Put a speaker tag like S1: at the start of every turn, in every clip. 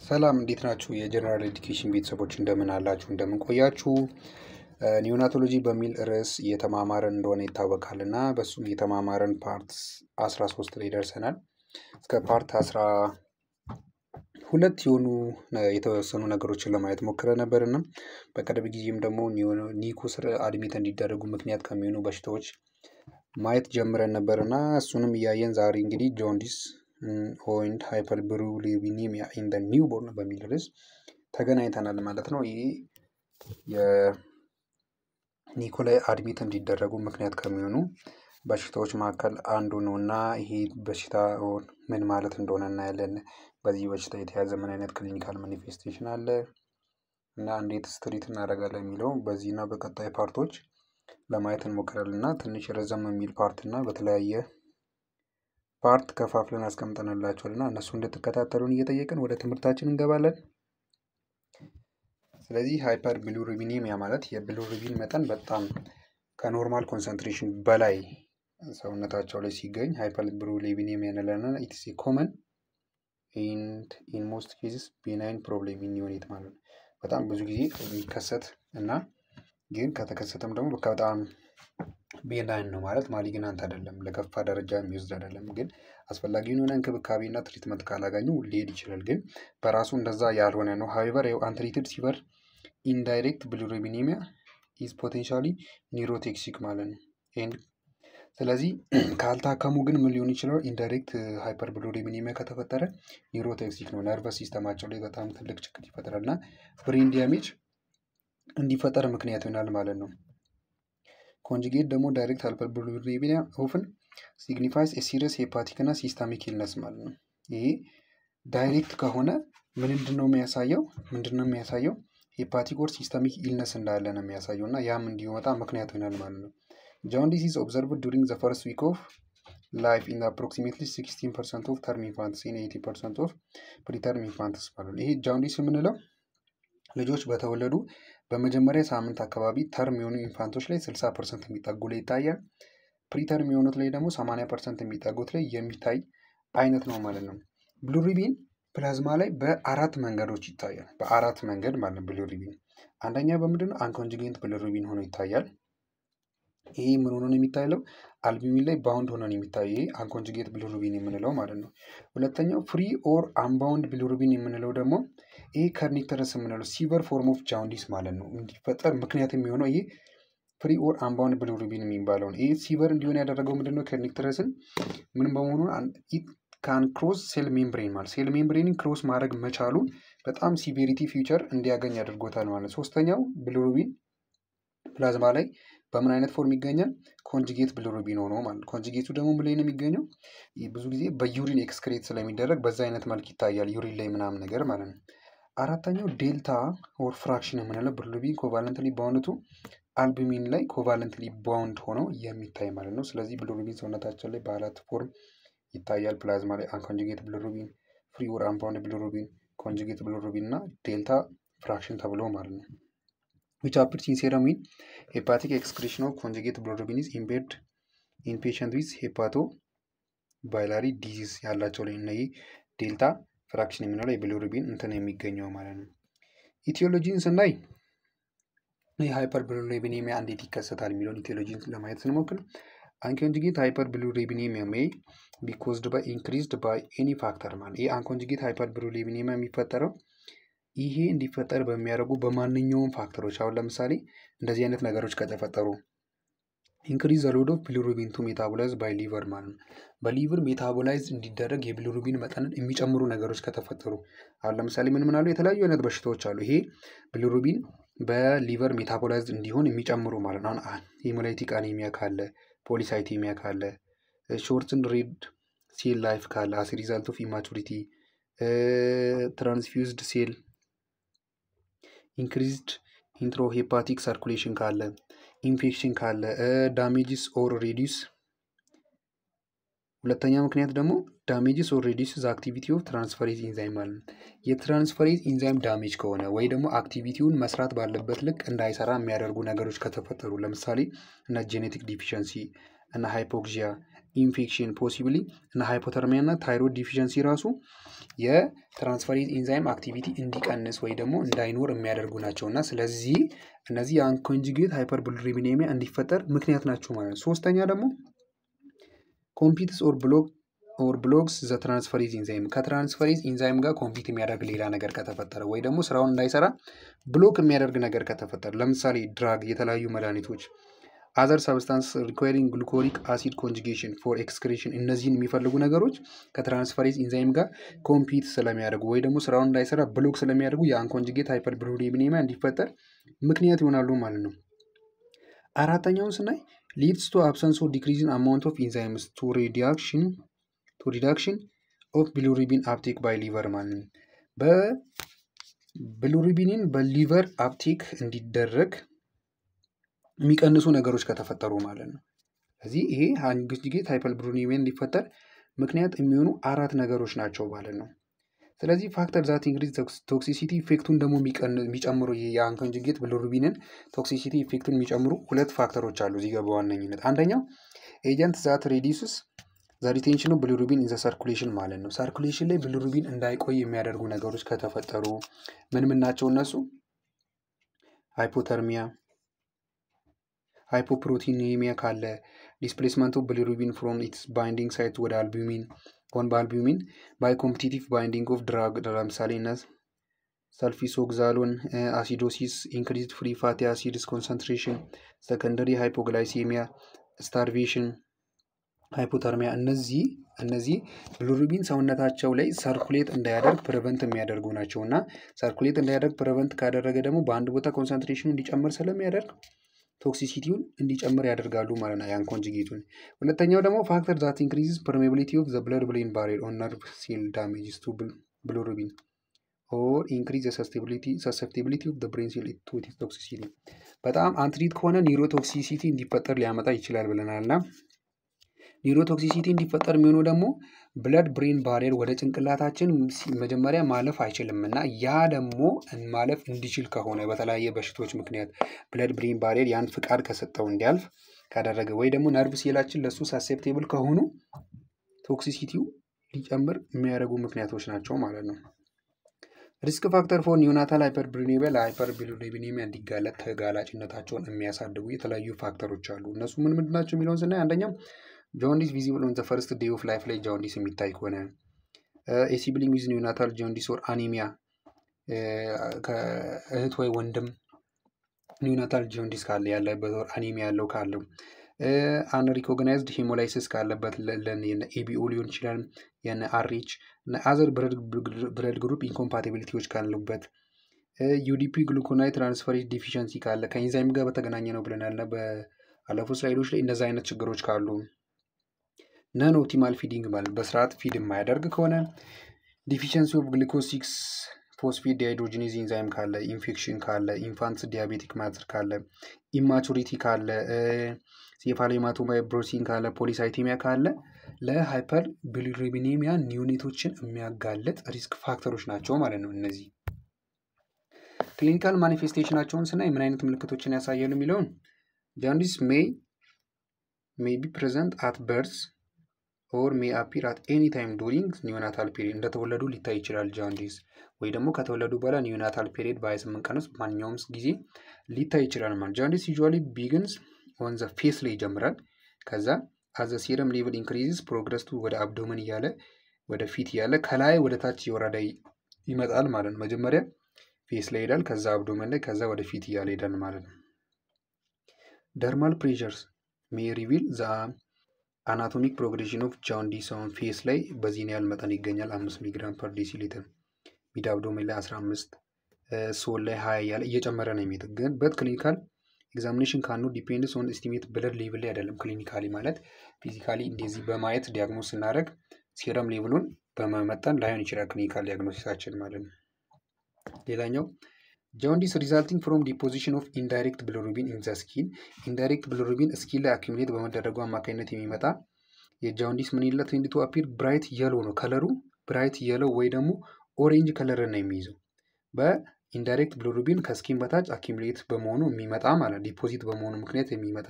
S1: ሰላም እንዴት ናችሁ? የጀነራል ኤዱኬሽን ቤተሰቦች እንደምን አላችሁ? እንደምን ቆያችሁ? ኒዮናቶሎጂ በሚል ርዕስ እየተማማረን እንደሆነ ይታወቃል እና በሱም የተማማረን ፓርት 13 ላይ ደርሰናል። እስከ ፓርት 12 የሆኑ የተወሰኑ ነገሮችን ለማየት ሞክረ ነበር እና በቅርብ ጊዜም ደግሞ ኒኮ ስር አድሚት እንዲደረጉ ምክንያት ከሚሆኑ በሽታዎች ማየት ጀምረን ነበር እና እሱንም እያየን ዛሬ እንግዲህ ጆንዲስ ኦንድ ሃይፐርቢሩሊኒሚያ ኢን ዘ ኒውቦርን በሚል ርዕስ ተገናኝተናል ማለት ነው። ይሄ የኒኮ ላይ አድሚት እንዲደረጉ ምክንያት ከሚሆኑ በሽታዎች መካከል አንዱ ነው እና ይሄ በሽታ ምን ማለት እንደሆነ እናያለን። በዚህ በሽታ የተያዘ ምን አይነት ክሊኒካል ማኒፌስቴሽን አለ እና እንዴት ስትሪት እናደርጋለን የሚለው በዚህና በቀጣይ ፓርቶች ለማየት እንሞክራለን እና ትንሽ ረዘም የሚል ፓርት እና በተለያየ ፓርት ከፋፍለን አስቀምጠንላችኋል እና እነሱ እንድትከታተሉን እየጠየቅን ወደ ትምህርታችን እንገባለን። ስለዚህ ሃይፐር ቢሊሩቢኒሚያ ማለት የቢሊሩቢን መጠን በጣም ከኖርማል ኮንሰንትሬሽን በላይ ሰውነታቸው ላይ ሲገኝ ሃይፐር ቢሊሩቢኒሚያ እንላለን። ኢትስ ኮመን ኤንድ ኢን ሞስት ኬዝስ ቤናይን ፕሮብሌም ኢን ኒዮኔት ማለት ነው። በጣም ብዙ ጊዜ የሚከሰት እና ግን ከተከሰተም ደግሞ በጣም ቤናይን ነው ማለት ማሊግናንት አይደለም፣ ለከፋ ደረጃ የሚወስድ አይደለም። ግን አስፈላጊውን የሆነ እንክብካቤና ትሪትመንት ካላገኙ ሊሄድ ይችላል። ግን በራሱ እንደዛ ያልሆነ ነው። ሃዌቨር አንትሪትድ ሲቨር ኢንዳይሬክት ቢሊሩቢኒሚያ ኢዝ ፖቴንሻሊ ኒውሮቶክሲክ ማለት ነው። ስለዚህ ካልታከሙ ግን ምን ሊሆን ይችላል? ኢንዳይሬክት ሃይፐር ቢሊሩቢኒሚያ ከተፈጠረ ኒውሮቶክሲክ ነው። ነርቨስ ሲስተማቸው ላይ በጣም ትልቅ ችግር ይፈጥራል እና ብሬን ዳሜጅ እንዲፈጠር ምክንያት ይሆናል ማለት ነው። ኮንጁጌት ደግሞ ዳይሬክት ሃይፐር ቢሊሩቢኒሚያ ኦፍን ሲግኒፋይስ ሲሪየስ ሄፓቲክ እና ሲስተሚክ ኢልነስ ማለት ነው። ይሄ ዳይሬክት ከሆነ ምንድን ነው የሚያሳየው? ሄፓቲክ ኦር ሲስተሚክ ኢልነስ እንዳለ ነው የሚያሳየው እና ያም እንዲወጣ ምክንያት ይሆናል ማለት ነው። ጃውንዲስ ኢዝ ኦብዘርቭድ ዱሪንግ ዘ ፈርስት ዊክ ኦፍ ላይፍ ኢን አፕሮክሲሜትሊ 16% ኦፍ ተርም ኢንፋንትስ ኢን 80% ኦፍ ፕሪተርም ኢንፋንትስ ማለት ነው። ይሄ ጃውንዲስ የምንለው ልጆች በተወለዱ በመጀመሪያ ሳምንት አካባቢ ተርም የሆኑ ኢንፋንቶች ላይ 60% የሚጠጉ ላይ ይታያል። ፕሪተርም የሆኑት ላይ ደግሞ 80% የሚጠጉት ላይ የሚታይ አይነት ነው ማለት ነው። ቢሊሩቢን ፕላዝማ ላይ በአራት መንገዶች ይታያል። በአራት መንገድ ማለት ነው ቢሊሩቢን። አንደኛ በምንድን ነው? አንኮንጁጌት ቢሊሩቢን ሆኖ ይታያል። ይሄ ምን ሆኖ ነው የሚታየው? አልቡሚን ላይ ባውንድ ሆኖ ነው የሚታየው። ይሄ አንኮንጁጌት ቢሊሩቢን የምንለው ማለት ነው። ሁለተኛው ፍሪ ኦር አንባውንድ ቢሊሩቢን የምንለው ደግሞ ይሄ ከርኒክተረስ የምንለው ሲቨር ፎርም ኦፍ ጃውንዲስ ማለት ነው እንዲፈጠር ምክንያት የሚሆነው ይሄ ፍሪ ኦር አንባውንድ ቢሊሩቢን የሚባለው ይሄ ሲቨር እንዲሆን ያደረገው ምንድነው? ከርኒክተረስን ምን በመሆኑ ካን ክሮስ ሴል ሜምብሬን ማለት ሴል ሜምብሬንን ክሮስ ማድረግ መቻሉ በጣም ሲቪሪቲ ፊውቸር እንዲያገኝ ያደርጎታል ማለት። ሶስተኛው ቢሊሩቢን ፕላዝማ ላይ በምን አይነት ፎርም ይገኛል? ኮንጁጌት ቢሊሩቢን ሆኖ ማለት። ኮንጁጌቱ ደግሞ ምን ላይ ነው የሚገኘው? ብዙ ጊዜ በዩሪን ኤክስክሬት ስለሚደረግ በዛ አይነት መልክ ይታያል፣ ዩሪን ላይ ምናምን ነገር ማለት ነው። አራተኛው ዴልታ ኦር ፍራክሽን የምንለው ቢሊሩቢን ኮቫለንትሊ ባውንድ ቱ አልቡሚን ላይ ኮቫለንትሊ ባውንድ ሆኖ የሚታይ ማለት ነው። ስለዚህ ቢሊሩቢን ሰውነታቸው ላይ በአራት ፎርም ይታያል። ፕላዝማ ላይ አንኮንጁጌት ቢሊሩቢን፣ ፍሪ ኦር አንባውንድ ቢሊሩቢን፣ ኮንጁጌት ቢሊሩቢን እና ዴልታ ፍራክሽን ተብሎ ማለት ነው። which happens in serum in hepatic excretion of conjugate bilirubin is impaired in patient with hepatobiliary disease ያላቸው ላይ ነው። ዴልታ ፍራክሽን የምንለው የቢሊሩቢን እንትን የሚገኘው ማለት ነው። ኢቲዮሎጂን ስናይ ይህ ሃይፐር ቢሊሩቢኒሚያ እንዴት ይከሰታል የሚለውን ኢቲዮሎጂን ለማየት ስንሞክር አንኮንጁጌት ሃይፐር ቢሊሩቢኒሚያ may be caused by increased by any factor ማለት ይህ አንኮንጁጌት ሃይፐር ቢሊሩቢኒሚያ የሚፈጠረው ይሄ እንዲፈጠር በሚያደርጉ በማንኛውም ፋክተሮች አሁን ለምሳሌ እንደዚህ አይነት ነገሮች ከተፈጠሩ ኢንክሪዝ ዘ ሎድ ኦፍ ቢሊሩቢን ቱ ሜታቦላይዝ ባይ ሊቨር ማለት ነው። በሊቨር ሜታቦላይዝ እንዲደረግ የቢሊሩቢን መጠንን የሚጨምሩ ነገሮች ከተፈጠሩ አሁን ለምሳሌ ምን አሉ? የተለያዩ አይነት በሽታዎች አሉ። ይሄ ቢሊሩቢን በሊቨር ሜታቦላይዝ እንዲሆን የሚጨምሩ ማለት ነው። አሁን ሄሞላይቲክ አኒሚያ ካለ፣ ፖሊሳይቴሚያ ካለ፣ ሾርትን ሬድ ሴል ላይፍ ካለ አስ ሪዛልት ኦፍ ኢማቹሪቲ፣ ትራንስፊውዝድ ሴል ኢንክሪዝድ ኢንትሮሄፓቲክ ሰርኩሌሽን ካለ፣ ኢንፌክሽን ካለ፣ ዳሜጅስ ኦር ሬዲዩስ። ሁለተኛ ምክንያት ደግሞ ዳሜጅስ ኦር ሬዲዩስ ዘ አክቲቪቲ ኦፍ ትራንስፈሬዝ ኢንዛይም ማለት ነው። የትራንስፈሬዝ ኢንዛይም ዳሜጅ ከሆነ ወይ ደግሞ አክቲቪቲውን መስራት ባለበት ልክ እንዳይሰራ የሚያደርጉ ነገሮች ከተፈጠሩ ለምሳሌ እና ጄኔቲክ ዲፊሸንሲ እና ሃይፖክሲያ ኢንፌክሽን ፖሲብሊ እና ሃይፖተርሚያ እና ታይሮይድ ዲፊሸንሲ ራሱ የትራንስፈሬዝ ኢንዛይም አክቲቪቲ እንዲቀንስ ወይ ደግሞ እንዳይኖር የሚያደርጉ ናቸው እና ስለዚህ እነዚህ የአንኮንጁጌት ሃይፐርቢሊሩቢኔሚያ እንዲፈጠር ምክንያት ናቸው ማለት ነው። ሶስተኛ ደግሞ ኮምፒትስ ኦር ብሎክስ ዘ ትራንስፈሬዝ ኢንዛይም ከትራንስፈሬዝ ኢንዛይም ጋር ኮምፒት የሚያደርግ ሌላ ነገር ከተፈጠረ ወይ ደግሞ ስራውን እንዳይሰራ ብሎክ የሚያደርግ ነገር ከተፈጠረ ለምሳሌ ድራግ፣ የተለያዩ መድኃኒቶች፣ አዘር ሰብስታንስ ሪኳሪንግ ግሉኮሪክ አሲድ ኮንጁጌሽን ፎር ኤክስክሬሽን እነዚህን የሚፈልጉ ነገሮች ከትራንስፈሬዝ ኢንዛይም ጋር ኮምፒት ስለሚያደርጉ ወይ ደግሞ ስራውን እንዳይሰራ ብሎክ ስለሚያደርጉ የአንኮንጁጌት ሃይፐርቢሊሩቢኔሚያ እንዲፈጠር ምክንያት ይሆናሉ ማለት ነው። አራተኛውን ስናይ ሊድስ ቱ አብሰንስ ኦር ዲክሪዝን አማውንት ኦፍ ኢንዛይምስ ቱ ሪዳክሽን ኦፍ ቢሊሩቢን አፕቴክ ባይ ሊቨር ማለት ነው። በቢሊሩቢንን በሊቨር አፕቴክ እንዲደረግ የሚቀንሱ ነገሮች ከተፈጠሩ ማለት ነው። ስለዚህ ይሄ አንኮንጁጌት ሃይፐርቢሊሩቢኔሚያ እንዲፈጠር ምክንያት የሚሆኑ 4 ነገሮች ናቸው ማለት ነው። ስለዚህ ፋክተር ዛት ኢንክሪዝ ቶክሲሲቲ ኢፌክቱን ደግሞ የሚጨምሩ የአንኮንጁጌት ቢሊሩቢንን ቶክሲሲቲ ኢፌክቱን የሚጨምሩ 2 ፋክተሮች አሉ እዚህ ጋር በዋነኝነት። አንደኛው ኤጀንት ዛት ሬዲዩስስ ዘ ሪቴንሽን ኦፍ ቢሊሩቢን ኢን ዘ ሰርኩሌሽን ማለት ነው። ሰርኩሌሽን ላይ ቢሊሩቢን እንዳይቆይ የሚያደርጉ ነገሮች ከተፈጠሩ ምን ናቸው እነሱ? ሃይፖተርሚያ፣ ሃይፖፕሮቲኔሚያ ካለ፣ ዲስፕሌስመንት ኦፍ ቢሊሩቢን ፍሮም ኢትስ ባይንዲንግ ሳይት ወደ አልቡሚን በአልቡሚን ባይ ኮምፒቲቲቭ ባይንዲንግ ኦፍ ድራግ ለምሳሌ እነዚህ ሰልፊሶግዛሎን፣ አሲዶሲስ፣ ኢንክሪዝድ ፍሪ ፋቲ አሲድስ ኮንሰንትሬሽን፣ ሰከንደሪ ሃይፖግላይሴሚያ፣ ስታርቬሽን፣ ሃይፖተርሚያ እነዚህ ቢሊሩቢን ሰውነታቸው ላይ ሰርኩሌት እንዳያደርግ ፕሪቨንት የሚያደርጉ ናቸው እና ሰርኩሌት እንዳያደርግ ፕሪቨንት ካደረገ ደግሞ በአንድ ቦታ ኮንሰንትሬሽኑ እንዲጨምር ስለሚያደርግ ቶክሲሲቲውን እንዲጨምር ያደርጋሉ ማለት ነው የአንኮንጁጌቱን። ሁለተኛው ደግሞ ፋክተር ዛት ኢንክሪዝስ ፐርሜቢሊቲ ኦፍ ዘ ብለድ ብሬን ባሪየር ኦን ነርቭ ሴል ዳሜጅስ ቱ ቢሊሩቢን ኦር ኢንክሪዝ ዘ ሰሰፕቲቢሊቲ ኦፍ ዘ ብሬን ሴል ቱ ቶክሲሲቲ በጣም አንትሪት ከሆነ ኒውሮቶክሲሲቲ እንዲፈጠር ሊያመጣ ይችላል ብለናል እና ኒውሮቶክሲሲቲ እንዲፈጠር የሚሆነው ደግሞ ብለድ ብሬን ባሪየር ወደ ጭንቅላታችን መጀመሪያ ማለፍ አይችልም እና ያ ደግሞ ማለፍ እንዲችል ከሆነ በተለያየ በሽታዎች ምክንያት ብለድ ብሬን ባሪየር ያን ፍቃድ ከሰጠው እንዲያልፍ ካደረገ ወይ ደግሞ ነርቭ ሴላችን ለሱ ሳሴፕቴብል ከሆኑ ቶክሲሲቲው ሊጨምር የሚያደርጉ ምክንያቶች ናቸው ማለት ነው። ሪስክ ፋክተር ፎር ኒዮናታል ሃይፐርቢሊሩቢኔሚያ ለሃይፐርቢሊሩቢኔሚያ እንዲጋለጥ ተጋላጭነታቸውን የሚያሳድጉ የተለያዩ ፋክተሮች አሉ። እነሱ ምን ምንድን ናቸው የሚለውን ስናይ አንደኛው ጃንዲስ ቪዚብል ኦን ዘ ፈርስት ዴይ ኦፍ ላይፍ ላይ ጃንዲስ የሚታይ ከሆነ፣ ሲብሊንግ ዊዝ ኒዮናታል ጃንዲስ ኦር አኒሚያ ከእህት ወይ ወንድም ኒዮናታል ጃንዲስ ካለ ያለበት ኦር አኒሚያ ያለው ካለው፣ አንሪኮግናይዝድ ሄሞላይሲስ ካለበት ኤቢኦ ሊሆን ይችላል የነ አርኤች እና አዘር ብለድ ግሩፕ ኢንኮምፓቲቢሊቲዎች ካሉበት፣ ዩዲፒ ግሉኮናይድ ትራንስፈሬዝ ዲፊሸንሲ ካለ ከኢንዛይም ጋር በተገናኘ ነው ብለናል እና በአለፉት ስላይዶች ላይ እነዚህ አይነት ችግሮች ካሉ፣ ነን ኦፕቲማል ፊዲንግ ማለት በስርዓት ፊድ የማያደርግ ከሆነ፣ ዲፊሸንሲ ኦፍ ግሉኮዝ 6 ፎስፌት ዲሃይድሮጂኔዝ ኢንዛይም ካለ፣ ኢንፌክሽን ካለ፣ ኢንፋንትስ ዲያቤቲክ ማተር ካለ፣ ኢማቹሪቲ ካለ፣ ሴፋሌማቶማይብሮሲን ካለ፣ ፖሊሳይቴሚያ ካለ ለሃይፐር ቢሊሩቢኔሚያ ኒዮኔቶችን የሚያጋልጥ ሪስክ ፋክተሮች ናቸው ማለት ነው። እነዚህ ክሊኒካል ማኒፌስቴሽናቸውን ስናይ ምን አይነት ምልክቶችን ያሳያሉ የሚለውን ጃንዲስ ሜይ ቢ ፕሬዘንት አት በርዝ ኦር ሜይ አፒር አት ኤኒ ታይም ዱሪንግ ኒዮናታል ፔሪድ እንደተወለዱ ሊታይ ይችላል ጃንዲስ ወይ ደግሞ ከተወለዱ በኋላ ኒዮናታል ፔሪድ በ28 ቀን ውስጥ ማንኛውም ጊዜ ሊታይ ይችላል ማለት። ጃንዲስ ዩዥዋሊ ቢግንስ ኦን ዘ ፌስ ላይ ይጀምራል። ከዛ አዘ ሴረም ሌቭል ኢንክሪዝስ ፕሮግረስ ቱ ወደ አብዶመን እያለ ወደ ፊት እያለ ከላይ ወደ ታች የወረደ ይመጣል ማለት ነው። መጀመሪያ ፌስ ላይ ይሄዳል፣ ከዛ አብዶመን ላይ፣ ከዛ ወደ ፊት እያለ ይሄዳል ማለት ነው። ደርማል ፕሬሸርስ ሜይ ሪቪል ዘ አናቶሚክ ፕሮግሬሽን ኦፍ ጃንዲስ ኦን ፌስ ላይ በዚህን ያህል መጠን ይገኛል 5 ሚሊግራም ፐር ዴሲሊትር፣ ሚድ አብዶሜን ላይ 15፣ ሶል ላይ 20 እያለ እየጨመረ ነው የሚሄድ። ግን በት ክሊኒካል ኤግዛሚኔሽን ካኑ ዲፔንድስ ኦን ኤስቲሜት ብለድ ሌቭል ላይ አይደለም። ክሊኒካሊ ማለት ፊዚካሊ እንደዚህ በማየት ዲያግኖስ ስናደርግ ሴረም ሌቭሉን በመመጠን ላይሆን ይችላል ክሊኒካል ዲያግኖሲሳችን ማለት ነው። ሌላኛው ጃንዲስ ሪዛልቲንግ ፍሮም ዲፖዚሽን ኦፍ ኢንዳይሬክት ቢሊሩቢን ኢን ዘ ስኪን፣ ኢንዳይሬክት ቢሊሩቢን ስኪን ላይ አኪሙሌት በመደረጉ አማካኝነት የሚመጣ የጃንዲስ ምን ይላል ትንዲቱ አፒር ብራይት የሎ ነው። ከለሩ ብራይት የሎ ወይ ደግሞ ኦሬንጅ ከለር ነው የሚይዘው። በኢንዳይሬክት ቢሊሩቢን ከስኪን በታች አኪሙሌት በመሆኑ የሚመጣ ማለት ዲፖዚት በመሆኑ ምክንያት የሚመጣ።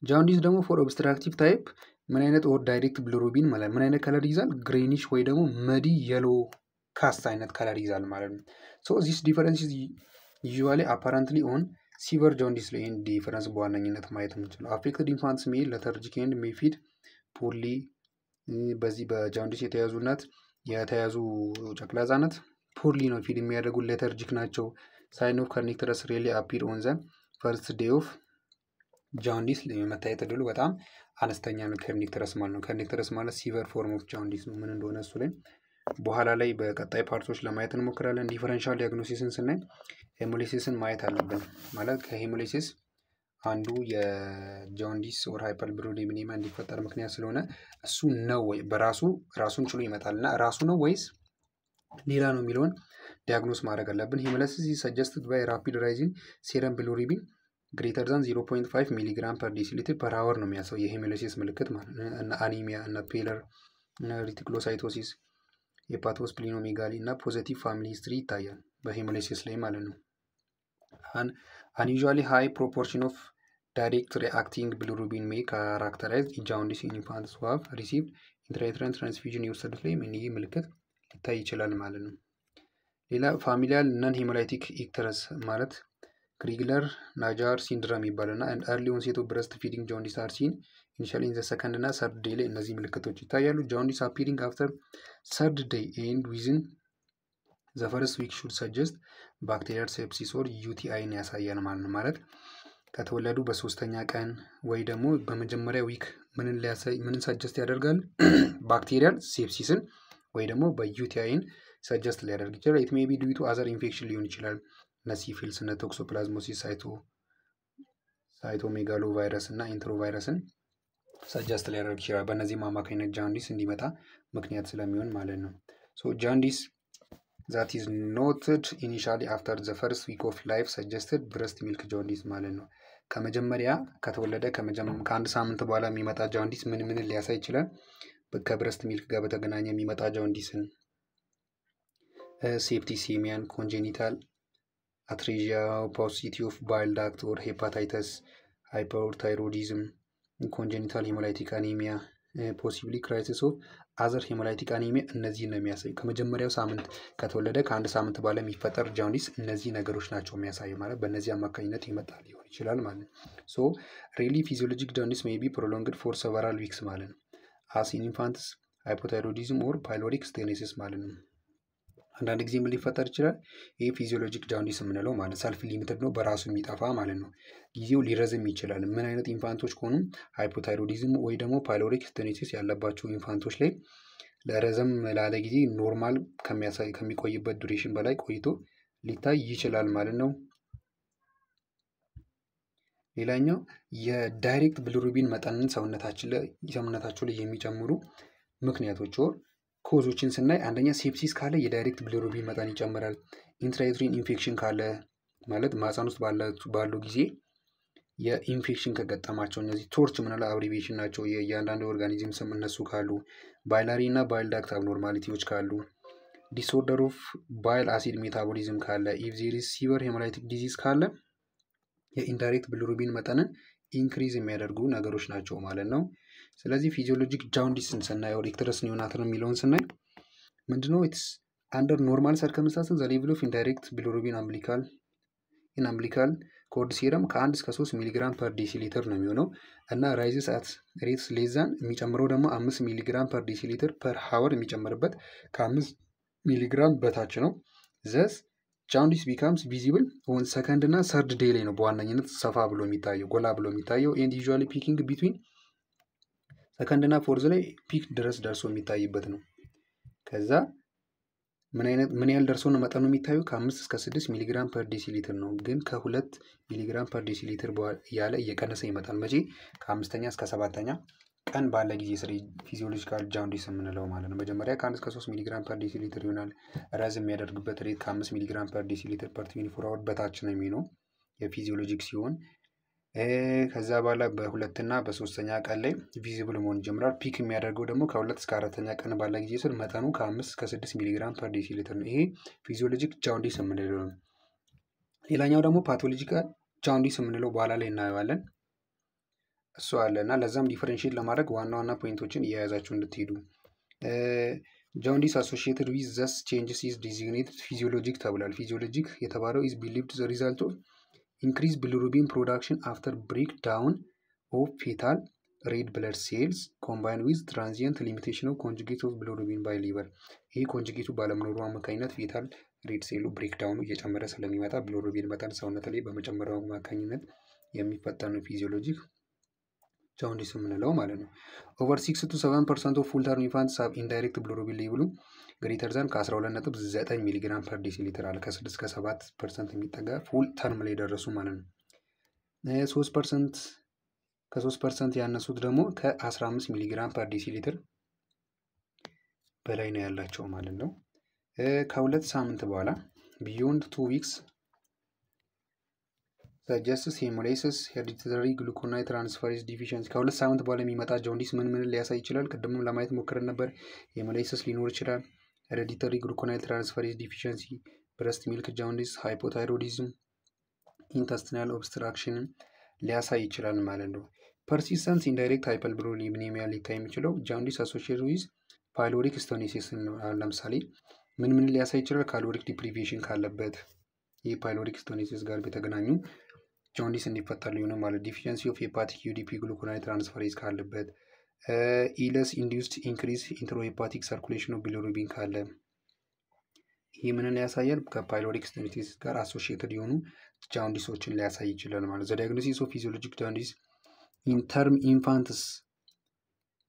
S1: ጃንዲስ ደግሞ ፎር ኦብስትራክቲቭ ታይፕ ምን አይነት ኦር ዳይሬክት ብሉሩቢን ማለት ምን አይነት ከለር ይዛል? ግሬኒሽ ወይ ደግሞ መዲ የሎ ካስት አይነት ከለር ይዛል ማለት ነው። ሶ ዚስ ዲፈረንስ ዩዥዋሊ አፓረንትሊ ኦን ሲቨር ጆንዲስ ላይ ይህን ዲፈረንስ በዋነኝነት ማየት የምንችለው አፌክትድ ኢንፋንትስ ሜል ለተርጂክ ኤንድ ሜይ ፊድ ፑርሊ በዚህ በጃንዲስ የተያዙ ጨቅላ ህጻናት ፑርሊ ነው ፊድ የሚያደርጉ ሌተርጂክ ናቸው። ሳይን ኦፍ ከርኒክተረስ ሬሊ አፒር ኦን ዘ ፈርስት ዴይ ኦፍ ጃንዲስ የመታየት እድሉ በጣም አነስተኛ ነው። ከርኒክተረስ ማለት ነው። ከርኒክተረስ ማለት ሲቨር ፎርም ኦፍ ጃንዲስ ነው። ምን እንደሆነ እሱ ላይ በኋላ ላይ በቀጣይ ፓርቶች ለማየት እንሞክራለን። ዲፈረንሻል ዲያግኖሲስን ስናይ ሄሞሊሲስን ማየት አለብን። ማለት ከሄሞሊሲስ አንዱ የጃንዲስ ኦር ሃይፐርቢሮሊሚኒማ እንዲፈጠር ምክንያት ስለሆነ እሱ ነው ወይ ራሱን ችሎ ይመጣል እና ራሱ ነው ወይስ ሌላ ነው የሚለውን ዲያግኖስ ማድረግ አለብን። ሄሞሊሲስ ኢዝ ሰጀስትድ ባይ ራፒድ ራይዚንግ ሴረም ቢሊሩቢን ግሬተር ዛን 0.5 ሚሊግራም ፐር ዴሲሊትር ፐር አወር ነው የሚያሳው የሄሞሊሲስ ምልክት ማለት ነው። እና አኒሚያ እና ፔለር እና ሪቲክሎሳይቶሲስ ሄፓቶስፕሊኖሜጋሊ እና ፖዘቲቭ ፋሚሊ ሂስትሪ ይታያል በሄሞሊሲስ ላይ ማለት ነው። unusually high proportion of direct reacting bilirubin may characterize jaundice in infants who have received intrauterine transfusion የወሰዱት ላይ ምን ይህ ምልክት ሊታይ ይችላል ማለት ነው። ሌላ ፋሚሊያል ነን ሄሞላይቲክ ኢክተረስ ማለት ክሪግለር ናጃር ሲንድረም ይባላልና and early onset of breastfeeding jaundice are seen initially in the second እና third day ላይ እነዚህ ምልክቶች ይታያሉ። jaundice appearing after third day and within the first week should suggest bacterial sepsis or UTI ያሳያል ማለት ነው። ማለት ከተወለዱ በሶስተኛ ቀን ወይ ደግሞ በመጀመሪያ ዊክ ምንን ሰጀስት ያደርጋል? ባክቴሪያል ሴፕሲስን ወይ ደግሞ በዩቲአይን ሰጀስት ሊያደርግ ይችላል። ኢት ሜይ ቢ ዲዩ ቱ አዘር ኢንፌክሽን ሊሆን ይችላል። እነ ሲፊልስ እና ቶክሶፕላዝሞሲስ ሳይቶሜጋሎ ቫይረስ እና ኢንትሮቫይረስን ሰጀስት ሊያደርግ ይችላል። በእነዚህም አማካኝነት ጃንዲስ እንዲመጣ ምክንያት ስለሚሆን ማለት ነው። ሶ ጃንዲስ that is noted initially after the first week of life suggested breast milk jaundice ማለት ነው። ከመጀመሪያ ከተወለደ ከአንድ ሳምንት በኋላ የሚመጣ ጃንዲስ ምን ሊያሳይ ይችላል? ከብረስት ሚልክ ጋር በተገናኘ የሚመጣ ጃንዲስን ሴፕቲሴሚያን፣ ኮንጀኒታል አትሬዥያ፣ ፖሲቲቭ ኦፍ ባይል ዳክት ኦር ሄፓታይተስ፣ ሃይፐርታይሮይዲዝም፣ ኮንጀኒታል ሄሞላይቲክ አኒሚያ፣ ፖሲብሊ ክራይሲስ ኦፍ አዘር ሄሞላይቲክ አኒሚያ እነዚህ ነው የሚያሳዩ። ከመጀመሪያው ሳምንት ከተወለደ ከአንድ ሳምንት በኋላ የሚፈጠር ጃንዲስ እነዚህ ነገሮች ናቸው የሚያሳዩ ማለት በእነዚህ አማካኝነት ይመጣል ሊሆን ይችላል ማለት ነው። ሶ ሪሊ ፊዚዮሎጂክ ጃንዲስ ሜይ ቢ ፕሮሎንግድ ፎር ሰቨራል ዊክስ ማለት ነው። አስ ኢን ኢንፋንትስ ሃይፖታይሮይዲዝም ኦር ፓይሎሪክ ስቴኖሲስ ማለት ነው። አንዳንድ ጊዜ ምን ሊፈጠር ይችላል? ይህ ፊዚዮሎጂክ ጃንዲስ የምንለው ማለት ሰልፍ ሊሚትድ ነው፣ በራሱ የሚጠፋ ማለት ነው። ጊዜው ሊረዝም ይችላል። ምን አይነት ኢንፋንቶች ከሆኑ ሃይፖታይሮይዲዝም ወይ ደግሞ ፓይሎሪክ ስቴኖሲስ ያለባቸው ኢንፋንቶች ላይ ለረዘም ላለ ጊዜ ኖርማል ከሚቆይበት ዱሬሽን በላይ ቆይቶ ሊታይ ይችላል ማለት ነው። ሌላኛው የዳይሬክት ብሊሩቢን መጠንን ሰውነታቸው ላይ የሚጨምሩ ምክንያቶች ወር ኮዞችን ስናይ አንደኛ ሴፕሲስ ካለ የዳይሬክት ብሊሩቢን መጠን ይጨምራል። ኢንትራዩትሪን ኢንፌክሽን ካለ ማለት ማህፀን ውስጥ ባሉ ጊዜ የኢንፌክሽን ከገጠማቸው እነዚህ ቶርች ምንለው አብሪቬሽን ናቸው የእያንዳንዱ ኦርጋኒዝም ስም እነሱ ካሉ፣ ባይላሪ እና ባይል ዳክት አብኖርማሊቲዎች ካሉ፣ ዲስኦርደር ኦፍ ባይል አሲድ ሜታቦሊዝም ካለ፣ ኢፍ ዜር ኢዝ ሲቨር ሄሞላይቲክ ዲዚዝ ካለ የኢንዳይሬክት ብሊሩቢን መጠንን ኢንክሪዝ የሚያደርጉ ነገሮች ናቸው ማለት ነው። ስለዚህ ፊዚዮሎጂክ ጃንዲስን ስናይ ኦር ኢክተረስ ኒዮናተን የሚለውን ስናይ ምንድነው? ኢትስ አንደር ኖርማል ሰርከምስታንስስ ዘ ሌቭል ኦፍ ኢንዳይሬክት ብሊሩቢን አምቢሊካል ኮርድ ሴረም ከ1 እስከ 3 ሚሊግራም ፐር ዴሲሊትር ነው የሚሆነው እና ራይዝስ አት ሬትስ ሌዛን የሚጨምረው ደግሞ 5 ሚሊግራም ፐር ዴሲሊትር ፐር ሃወር የሚጨምርበት ከ5 ሚሊግራም በታች ነው። ዘስ ጃንዲስ ቢካምስ ቪዚብል ኦን ሰከንድ እና ሰርድ ዴይ ላይ ነው በዋነኝነት ሰፋ ብሎ የሚታየው ጎላ ብሎ የሚታየው ኤንድ ዩዥዋሊ ፒኪንግ ቢትዊን ሰከንድ እና ፎርዝ ላይ ፒክ ድረስ ደርሶ የሚታይበት ነው። ከዛ ምን ያህል ደርሶ ነው መጠኑ የሚታየው? ከ5 እስከ 6 ሚሊግራም ፐር ዴሲሊትር ነው። ግን ከ2 ሚሊግራም ፐር ዴሲሊትር ያለ እየቀነሰ ይመጣል። መቼ? ከ5ኛ እስከ 7ኛ ቀን ባለ ጊዜ ስለ ፊዚዮሎጂካል ጃንዲስ የምንለው ማለት ነው። መጀመሪያ ከ1 እስከ 3 ሚሊግራም ፐር ዴሲሊትር ይሆናል። ረዝ የሚያደርግበት ሬት ከ5 ሚሊግራም ፐር ዴሲሊትር ፐር 24 አወር በታች ነው የሚሆነው የፊዚዮሎጂክ ሲሆን ከዛ በኋላ በሁለትና በሶስተኛ ቀን ላይ ቪዚብል መሆን ይጀምራል። ፒክ የሚያደርገው ደግሞ ከ2 እስከ 4ኛ ቀን ባለ ጊዜ ስል መጠኑ ከ5 እስከ 6 ሚሊግራም ፐር ዴሲሊትር ነው። ይሄ ፊዚዮሎጂክ ጃንዲስ የምንለው ነው። ሌላኛው ደግሞ ፓቶሎጂካል ጃንዲስ የምንለው በኋላ ላይ እናየዋለን። እሱ አለ እና ለዛም ዲፈረንሺየት ለማድረግ ዋና ፖይንቶችን እየያዛችሁ እንድትሄዱ። ጃውንዲስ አሶሺየትድ ዊዝ ዘስ ቼንጅስ ኢዝ ዲዚግኔትድ ፊዚዮሎጂክ ተብሏል። ፊዚዮሎጂክ የተባለው ኢዝ ቢሊቭድ ዘ ሪዛልት ኦፍ ኢንክሪዝ ቢሊሩቢን ፕሮዳክሽን አፍተር ብሬክ ዳውን ኦፍ ፌታል ሬድ ብለድ ሴልስ ኮምባይን ዊዝ ትራንዚየንት ሊሚቴሽን ኦፍ ኮንጁጌት ኦፍ ቢሊሩቢን ባይ ሊቨር። ይሄ ኮንጁጌቱ ባለመኖሩ አማካኝነት ፌታል ሬድ ሴሉ ብሬክ ዳውኑ እየጨመረ ስለሚመጣ ቢሊሩቢን መጠን ሰውነት ላይ በመጨመሩ አማካኝነት የሚፈጠር ነው ፊዚዮሎጂክ ጃውንዲስ የምንለው ማለት ነው። ኦቨር 6 to 7% ኦፍ ፉል ተርም ኢንፋንትስ ሃቭ ኢንዳይሬክት ቢሊሩቢን ሌቭሉ ግሬተር ዛን ከ12.9 ሚሊግራም ፐር ዴሲሊትር አለ። ከ6 እስከ 7% የሚጠጋ ፉል ተርም ላይ ደረሱ ማለት ነው። 3% ከ3% ያነሱት ደግሞ ከ15 ሚሊግራም ፐር ዴሲሊትር በላይ ነው ያላቸው ማለት ነው። ከሁለት ሳምንት በኋላ ቢዮንድ 2 ዊክስ ሰጀስትስ ሄሞላይሲስ ሄሪዲተሪ ግሉኮናይት ትራንስፈሬዝ ዲፊሽንሲ። ከሁለት ሳምንት በኋላ የሚመጣ ጃውንዲስ ምን ሊያሳይ ይችላል? ቅድምም ለማየት ሞክረን ነበር። ሄሞላይሲስ ሊኖር ይችላል። ሄሪዲተሪ ግሉኮናይት ትራንስፈሬዝ ዲፊሽንሲ፣ ብረስት ሚልክ ጃውንዲስ፣ ሃይፖታይሮዲዝም፣ ኢንተስቲናል ኦብስትራክሽን ሊያሳይ ይችላል ማለት ነው። ፐርሲስተንት ኢንዳይሬክት ሃይፐርቢሊሩቢኔሚያ ሊታይ የሚችለው ጃውንዲስ አሶሺየትድ ዊዝ ፓይሎሪክ ስቶኒሲስ ነው። ለምሳሌ ምን ሊያሳይ ይችላል? ካሎሪክ ዲፕሪቬሽን ካለበት፣ ይህ ፓይሎሪክ ስቶኒሲስ ጋር በተገናኙ ጃውንዲስ እንዲፈጠር ሊሆን ማለት። ዲፊሸንሲ ኦፍ ሄፓቲክ ዩዲፒ ግሉኮናይት ትራንስፈሬዝ ካለበት፣ ኢለስ ኢንዱስድ ኢንክሪዝ ኢንትሮሄፓቲክ ሰርኩሌሽን ኦፍ ቢሊሩቢን ካለ፣ ይህ ምንን ያሳያል? ከፓይሎሪክ ስቶኒሲስ ጋር አሶሺየትድ የሆኑ ጃውንዲሶችን ሊያሳይ ይችላል ማለት። ዘ ዳያግኖሲስ ኦፍ ፊዚዮሎጂክ ጃውንዲስ ኢን ተርም ኢንፋንትስ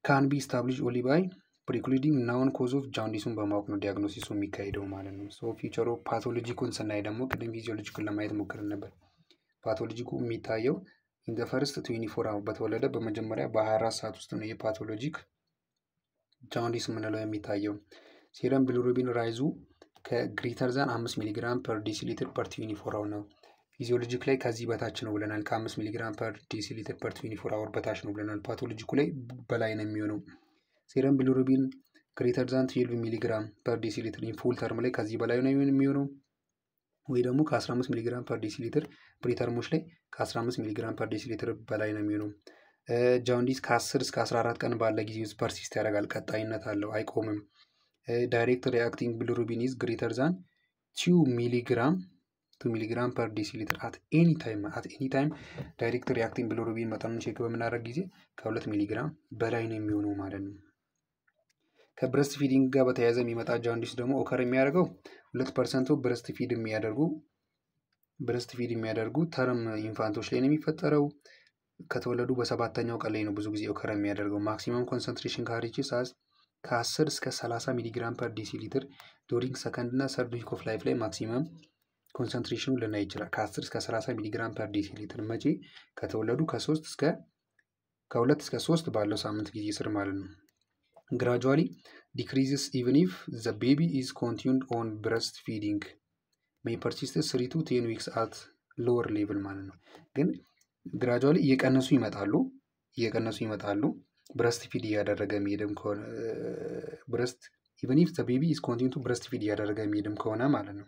S1: ካን ቢ ስታብሊሽ ኦንሊ ባይ ፕሪክሉዲንግ ናውን ኮዝ ኦፍ ጃውንዲሱን በማወቅ ነው ዲያግኖሲሱ የሚካሄደው ማለት ነው። ሶ ፊቸር ኦፍ ፓቶሎጂኩን ስናይ ደግሞ ቅድም ፊዚዮሎጂኩን ለማየት ሞክረን ነበር። ፓቶሎጂኩ የሚታየው ኢን ዘ ፈርስት 24 አወር በተወለደ በመጀመሪያ በ24 ሰዓት ውስጥ ነው የፓቶሎጂክ ጃውንዲስ የምንለው የሚታየው። ሴረም ቢሊሩቢን ራይዙ ከግሬተር ዛን 5 ሚሊግራም ፐር ዴሲሊትር ፐር 24 አወር ነው። ፊዚዮሎጂክ ላይ ከዚህ በታች ነው ብለናል። ከ5 ሚሊግራም ፐር ዴሲሊትር ፐር 24 አወር በታች ነው ብለናል። ፓቶሎጂኩ ላይ በላይ ነው የሚሆነው። ሴረም ቢሊሩቢን ግሬተር ዛን 12 ሚሊግራም ፐር ዴሲሊትር ፉል ተርም ላይ ከዚህ በላይ ነው የሚሆነው፣ ወይ ደግሞ ከ15 ሚሊግራም ፐር ዴሲሊትር ፕሪተርሞች ላይ ከ15 ሚሊግራም ፐር ዴሲሊትር በላይ ነው የሚሆነው። ጃውንዲስ ከ10 እስከ 14 ቀን ባለ ጊዜ ውስጥ ፐርሲስት ያደርጋል፣ ቀጣይነት አለው፣ አይቆምም። ዳይሬክት ሪአክቲንግ ቢሊሩቢን ኢዝ ግሬተር ዛን 2 ሚሊግራም ፐር ዴሲሊትር አት ኤኒ ታይም ዳይሬክት ሪአክቲንግ ቢሊሩቢን መጠኑን ቼክ በምናደርግ ጊዜ ከ2 ሚሊግራም በላይ ነው የሚሆነው ማለት ነው። ከብረስት ፊዲንግ ጋር በተያያዘ የሚመጣ ጃውንዲስ ደግሞ ኦከር የሚያደርገው 2% ብረስት ፊድ የሚያደርጉ ተርም ኢንፋንቶች ላይ ነው የሚፈጠረው። ከተወለዱ በሰባተኛው ቀን ላይ ነው ብዙ ጊዜ ኦከር የሚያደርገው። ማክሲመም ኮንሰንትሬሽን ካሪችስ ከ10 እስከ 30 ሚሊግራም ፐር ዲሲሊትር ዱሪንግ ሰከንድ እና ሰርድ ዊክ ኦፍ ላይፍ ላይ ማክሲመም ኮንሰንትሬሽኑ ልናይ ይችላል። ከ10 እስከ 30 ሚሊግራም ፐር ዲሲሊትር መቼ? ከተወለዱ ከ2 እስከ 3 ባለው ሳምንት ጊዜ ስር ማለት ነው። ግራጁዋሊ ዲክሪዝስ ኢቨን ኢፍ ዘ ቤቢ ኢዝ ኮንቲኒውድ ኦን ብረስት ፊዲንግ ሜይ ፐርሲስት 3 to 10 ዊክስ አት ሎወር ሌቭል ማለት ነው። ግን ግራጁዋሊ እየቀነሱ ይመጣሉ ብረስት ፊድ እያደረገ የሚሄድም ከሆነ ብረስት ኢቨን ኢፍ ዘ ቤቢ ኢዝ ኮንቲኒውድ ብረስት ፊድ እያደረገ የሚሄድም ከሆነ ማለት ነው።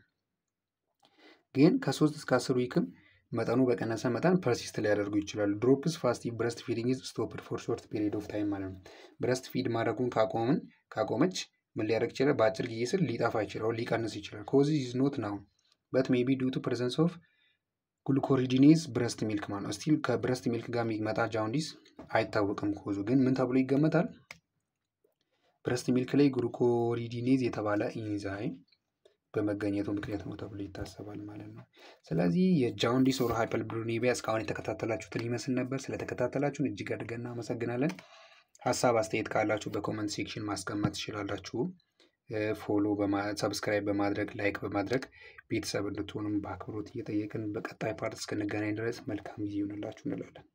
S1: ግን ከ3 እስከ 10 ዊክም መጠኑ በቀነሰ መጠን ፐርሲስት ሊያደርጉ ይችላሉ። ድሮፕስ ፋስት ብረስት ፊዲንግ ኢዝ ስቶፕድ ፎር ሾርት ፒሪድ ኦፍ ታይም ማለት ነው። ብረስት ፊድ ማድረጉን ካቆመች ምን ሊያደርግ ይችላል? በአጭር ጊዜ ስር ሊጠፋ ይችላል፣ ሊቀንስ ይችላል። ኮዝ ኢዝ ኖት ናው በት ሜይ ቢ ዲው ቱ ፕሬዘንስ ኦፍ ግሉኮሪዲኔዝ ብረስት ሚልክ ማለት ነው። ስቲል ከብረስት ሚልክ ጋር የሚመጣ ጃውንዲስ አይታወቅም። ኮዙ ግን ምን ተብሎ ይገመታል? ብረስት ሚልክ ላይ ግሉኮሪዲኔዝ የተባለ ኢንዛይም በመገኘቱ ምክንያት ነው ተብሎ ይታሰባል ማለት ነው። ስለዚህ የጃውንዲስ ኦር ሃይፐርቢሊሩቢኔሚያ እስካሁን የተከታተላችሁትን ይመስል ነበር። ስለተከታተላችሁን እጅግ አድርገን እናመሰግናለን። ሀሳብ አስተያየት ካላችሁ በኮመንት ሴክሽን ማስቀመጥ ትችላላችሁ። ፎሎ ሰብስክራይብ በማድረግ ላይክ በማድረግ ቤተሰብ እንድትሆኑም በአክብሮት እየጠየቅን በቀጣይ ፓርት እስክንገናኝ ድረስ መልካም ጊዜ ይሆንላችሁ እንላለን።